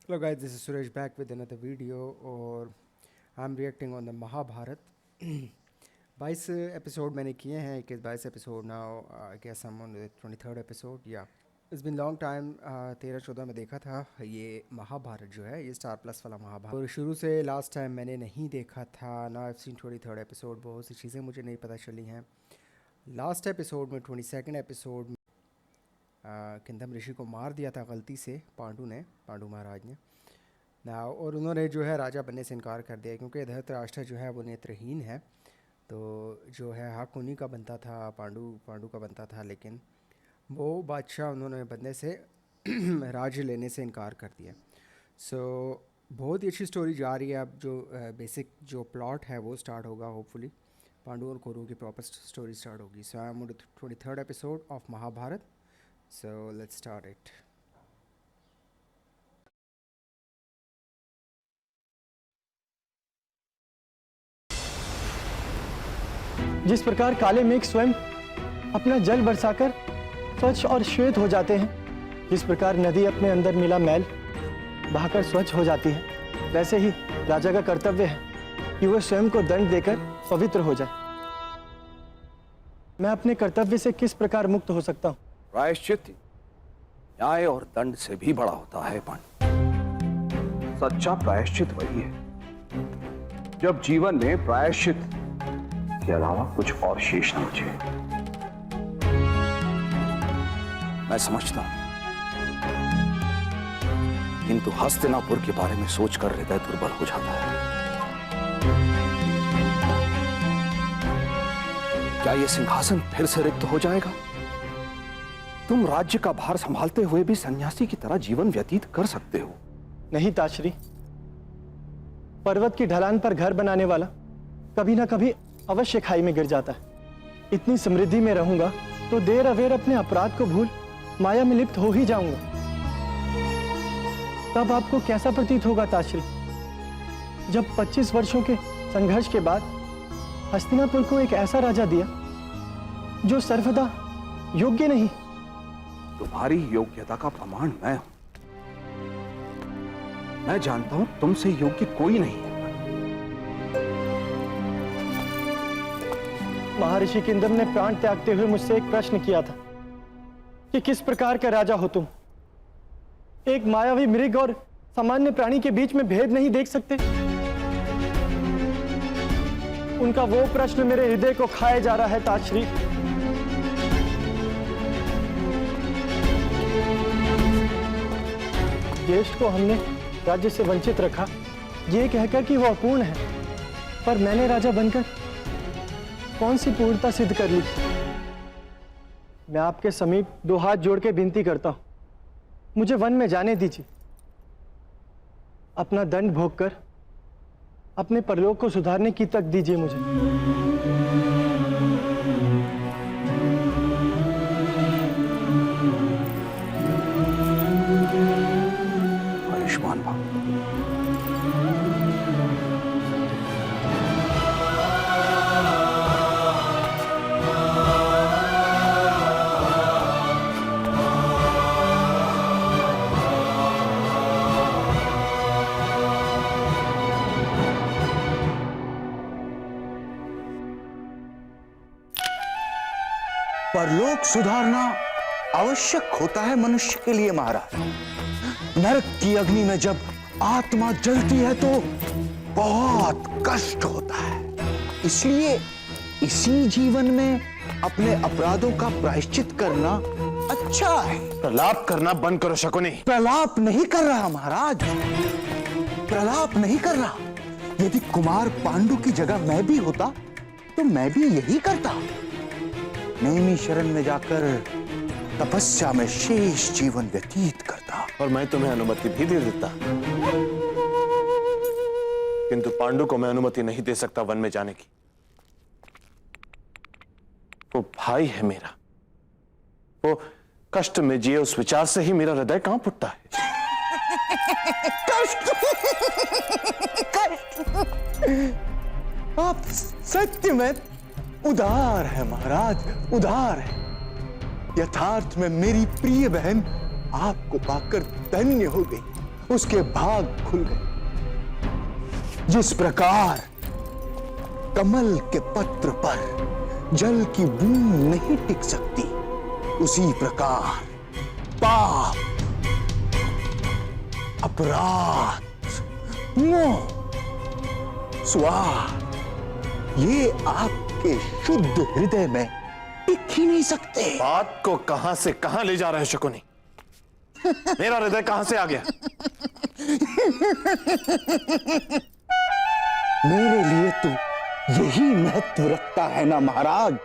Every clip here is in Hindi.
Hello guys, this is Suresh back with another video और I'm reacting on the Mahabharat 22 episode मैंने किए हैं 22 episode now I guess I'm on the 23rd episode या इट्स बिन लॉन्ग टाइम 13-14 में देखा था ये महाभारत जो है ये स्टार प्लस वाला महाभारत और शुरू से लास्ट टाइम मैंने नहीं देखा था ना आई सीन 23rd एपिसोड बहुत सी चीज़ें मुझे नहीं पता चली हैं लास्ट एपिसोड में 22nd एपिसोड किंदम ऋषि को मार दिया था गलती से पांडु महाराज ने ना और उन्होंने जो है राजा बनने से इनकार कर दिया क्योंकि धृतराष्ट्र जो है वो नेत्रहीन है तो जो है हक उन्हीं का बनता था पांडु का बनता था लेकिन वो बादशाह उन्होंने बनने से राज्य लेने से इनकार कर दिया सो बहुत ही अच्छी स्टोरी जा रही है अब जो बेसिक जो प्लॉट है वो स्टार्ट होगा होपफुली पांडु और कौरवों की प्रॉपर स्टोरी स्टार्ट होगी so I am on the 23rd episode of Mahabharat So let's start it. जिस प्रकार काले मेघ स्वयं अपना जल बरसाकर स्वच्छ और श्वेत हो जाते हैं, जिस प्रकार नदी अपने अंदर मिला मैल बहाकर स्वच्छ हो जाती है, वैसे ही राजा का कर्तव्य है कि वह स्वयं को दंड देकर पवित्र हो जाए। मैं अपने कर्तव्य से किस प्रकार मुक्त हो सकता हूँ? प्रायश्चित न्याय और दंड से भी बड़ा होता है पांडु। सच्चा प्रायश्चित वही है जब जीवन में प्रायश्चित के अलावा कुछ और शेष न बचे। मैं समझता हूं किंतु हस्तिनापुर के बारे में सोचकर हृदय दुर्बल हो जाता है। क्या यह सिंहासन फिर से रिक्त हो जाएगा? तुम राज्य का भार संभालते हुए भी सन्यासी की तरह जीवन व्यतीत कर सकते हो। नहीं ताश्री, पर्वत की ढलान पर घर बनाने वाला कभी ना कभी अवश्य खाई में गिर जाता है। इतनी समृद्धि में रहूंगा तो देर अवेर अपने अपराध को भूल माया में लिप्त हो ही जाऊंगा। तब आपको कैसा प्रतीत होगा ताश्री, जब 25 वर्षों के संघर्ष के बाद हस्तिनापुर को एक ऐसा राजा दिया जो सर्वदा योग्य नहीं। तुम्हारी योग्यता का प्रमाण मैं हूं। मैं जानता हूं तुमसे योग्य कोई नहीं है। महर्षि किंदम ने प्राण त्यागते हुए मुझसे एक प्रश्न किया था कि किस प्रकार का राजा हो तुम? एक मायावी मृग और सामान्य प्राणी के बीच में भेद नहीं देख सकते? उनका वो प्रश्न मेरे हृदय को खाए जा रहा है ताश्री। देश को हमने राज्य से वंचित रखा ये कहकर कि वो अपूर्ण है, पर मैंने राजा बनकर कौन सी पूर्णता सिद्ध कर ली? मैं आपके समीप 2 हाथ जोड़ के विनती करता हूं, मुझे वन में जाने दीजिए। अपना दंड भोगकर अपने परलोक को सुधारने की तक दीजिए मुझे। आयुष्मान भव। परलोक सुधारना आवश्यक होता है मनुष्य के लिए महाराज। नरक की अग्नि में जब आत्मा जलती है तो बहुत कष्ट होता है। इसलिए इसी जीवन में अपने अपराधों का प्रायश्चित करना अच्छा है। प्रलाप करना बंद करो शकुनी। प्रलाप नहीं कर रहा महाराज, प्रलाप नहीं कर रहा। यदि कुमार पांडु की जगह मैं भी होता तो मैं भी यही करता। नेमी शरण में जाकर तपस्या में शेष जीवन व्यतीत करता। और मैं तुम्हें अनुमति भी दे देता, किंतु पांडु को मैं अनुमति नहीं दे सकता वन में जाने की। वो भाई है मेरा, वो कष्ट में जिए उस विचार से ही मेरा हृदय कांप उठता है। कष्ट, कष्ट। आप सत्य में उदार है महाराज, उदार है। यथार्थ में मेरी प्रिय बहन आपको पाकर धन्य हो गई। उसके भाग खुल गए। जिस प्रकार कमल के पत्र पर जल की बूंद नहीं टिक सकती, उसी प्रकार पाप, अपराध, मोह, स्वार्थ, ये आपके शुद्ध हृदय में टिक ही नहीं सकते। बात को कहां से कहां ले जा रहे हो शकुनी? मेरा हृदय कहां से आ गया? मेरे लिए तो यही महत्व रखता है ना महाराज।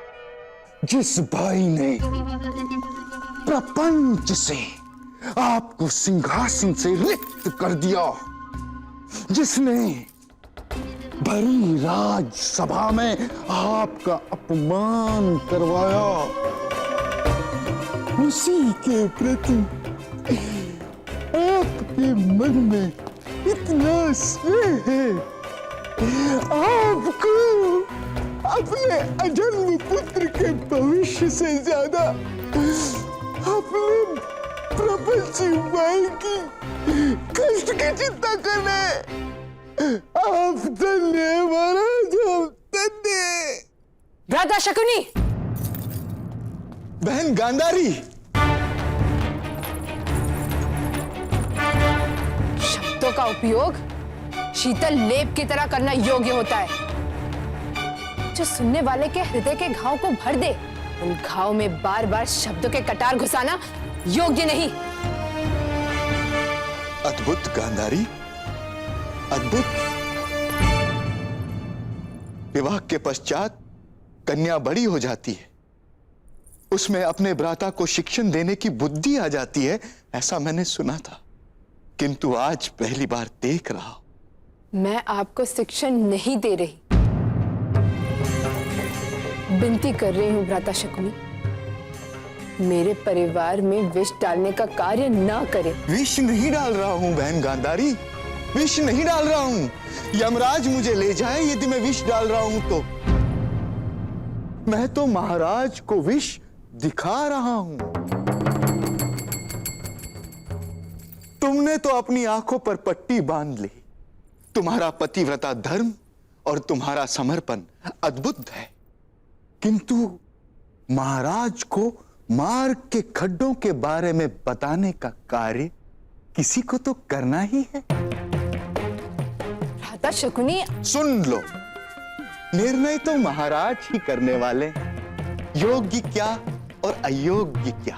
जिस भाई ने प्रपंच से आपको सिंहासन से रिक्त कर दिया, जिसने भरी राजसभा में आपका अपमान करवाया, उसी के प्रति आपके मन में इतना स्नेह है। आपको अपने अजन्म पुत्र के भविष्य से ज्यादा अपने प्रपंची भाई की कष्ट की चिंता करना है। आप धन्य महाराज, आप धन्य। भ्राता शकुनी, बहन गांधारी, शब्दों का उपयोग शीतल लेप की तरह करना योग्य होता है, जो सुनने वाले के हृदय के घाव को भर दे। उन घाव में बार बार शब्दों के कटार घुसाना योग्य नहीं। अद्भुत गांधारी, अद्भुत। विवाह के पश्चात कन्या बड़ी हो जाती है, उसमें अपने भ्राता को शिक्षण देने की बुद्धि आ जाती है, ऐसा मैंने सुना था। किंतु आज पहली बार देख रहा हूं। मैं आपको शिक्षण नहीं दे रही, विनती कर रही हूं भ्राता शकुनी, मेरे परिवार में विष डालने का कार्य ना करें। विष नहीं डाल रहा हूं बहन गांधारी, विष नहीं डाल रहा हूं। यमराज मुझे ले जाए यदि मैं विष डाल रहा हूं तो। मैं तो महाराज को विष दिखा रहा हूं। तुमने तो अपनी आंखों पर पट्टी बांध ली। तुम्हारा पतिव्रता धर्म और तुम्हारा समर्पण अद्भुत है, किंतु महाराज को मार्ग के खड्डों के बारे में बताने का कार्य किसी को तो करना ही है। भ्राता शकुनी, सुन लो, निर्णय तो महाराज ही करने वाले हैं, योग्य क्या और अयोग्य क्या।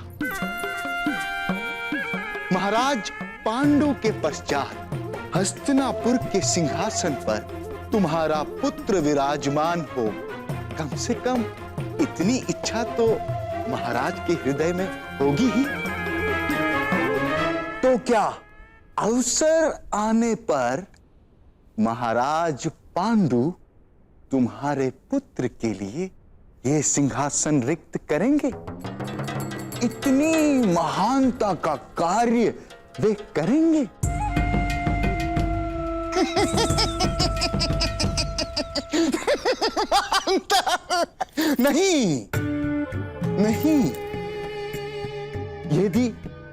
महाराज पांडु के पश्चात हस्तिनापुर के सिंहासन पर तुम्हारा पुत्र विराजमान हो, कम से कम इतनी इच्छा तो महाराज के हृदय में होगी ही। तो क्या अवसर आने पर महाराज पांडु तुम्हारे पुत्र के लिए ये सिंहासन रिक्त करेंगे? इतनी महानता का कार्य वे करेंगे? नहीं नहीं, यदि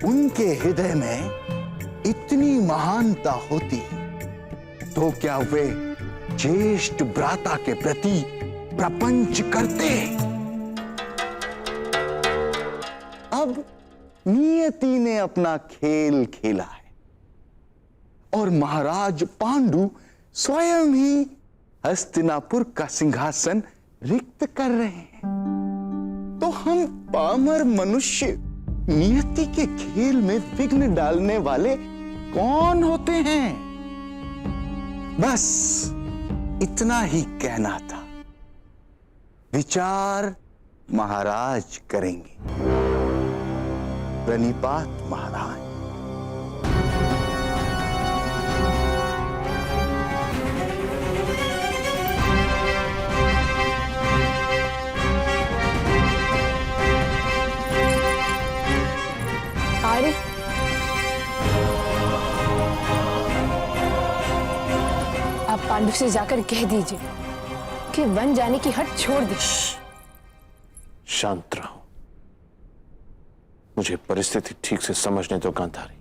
उनके हृदय में इतनी महानता होती तो क्या वे ज्येष्ठ भ्राता के प्रति प्रपंच करते? अब नियति ने अपना खेल खेला है और महाराज पांडु स्वयं ही हस्तिनापुर का सिंहासन रिक्त कर रहे हैं। तो हम पामर मनुष्य नियति के खेल में विघ्न डालने वाले कौन होते हैं? बस इतना ही कहना था। विचार महाराज करेंगे। प्रणिपात महाराज। आर्य, आप पांडु से जाकर कह दीजिए कि वन जाने की हट छोड़ दे। शांत रहो, मुझे परिस्थिति ठीक से समझने दो गांधारी।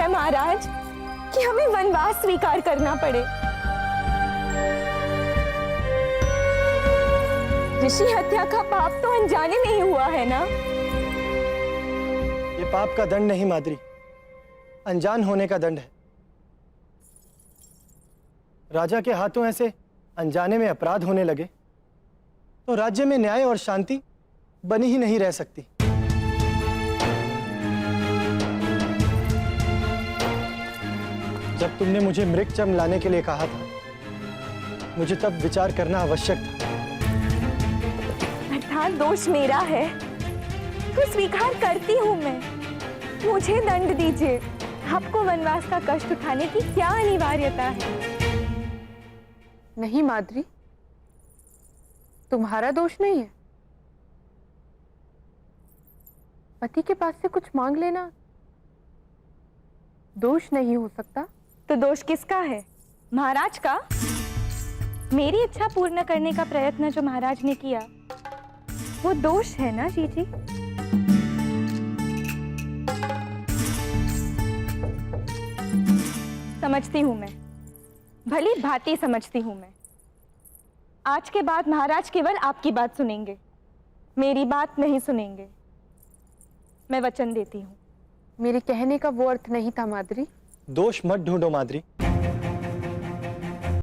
है महाराज कि हमें वनवास स्वीकार करना पड़े। ऋषि हत्या का पाप तो अनजाने में ही हुआ है ना? ये पाप का दंड नहीं माद्री, अनजान होने का दंड है। राजा के हाथों ऐसे अनजाने में अपराध होने लगे तो राज्य में न्याय और शांति बनी ही नहीं रह सकती। जब तुमने मुझे मृगचम लाने के लिए कहा था, मुझे तब विचार करना आवश्यक था। अर्थात दोष मेरा है तो स्वीकार करती हूँ मैं। मुझे दंड दीजिए। आपको वनवास का कष्ट उठाने की क्या अनिवार्यता है? नहीं माद्री, तुम्हारा दोष नहीं है। पति के पास से कुछ मांग लेना दोष नहीं हो सकता। तो दोष किसका है? महाराज का? मेरी इच्छा पूर्ण करने का प्रयत्न जो महाराज ने किया वो दोष है ना जीजी? समझती हूं मैं, भली भांति समझती हूं मैं। आज के बाद महाराज केवल आपकी बात सुनेंगे, मेरी बात नहीं सुनेंगे। मैं वचन देती हूं। मेरे कहने का वो अर्थ नहीं था माद्री। दोष मत ढूंढो माद्री।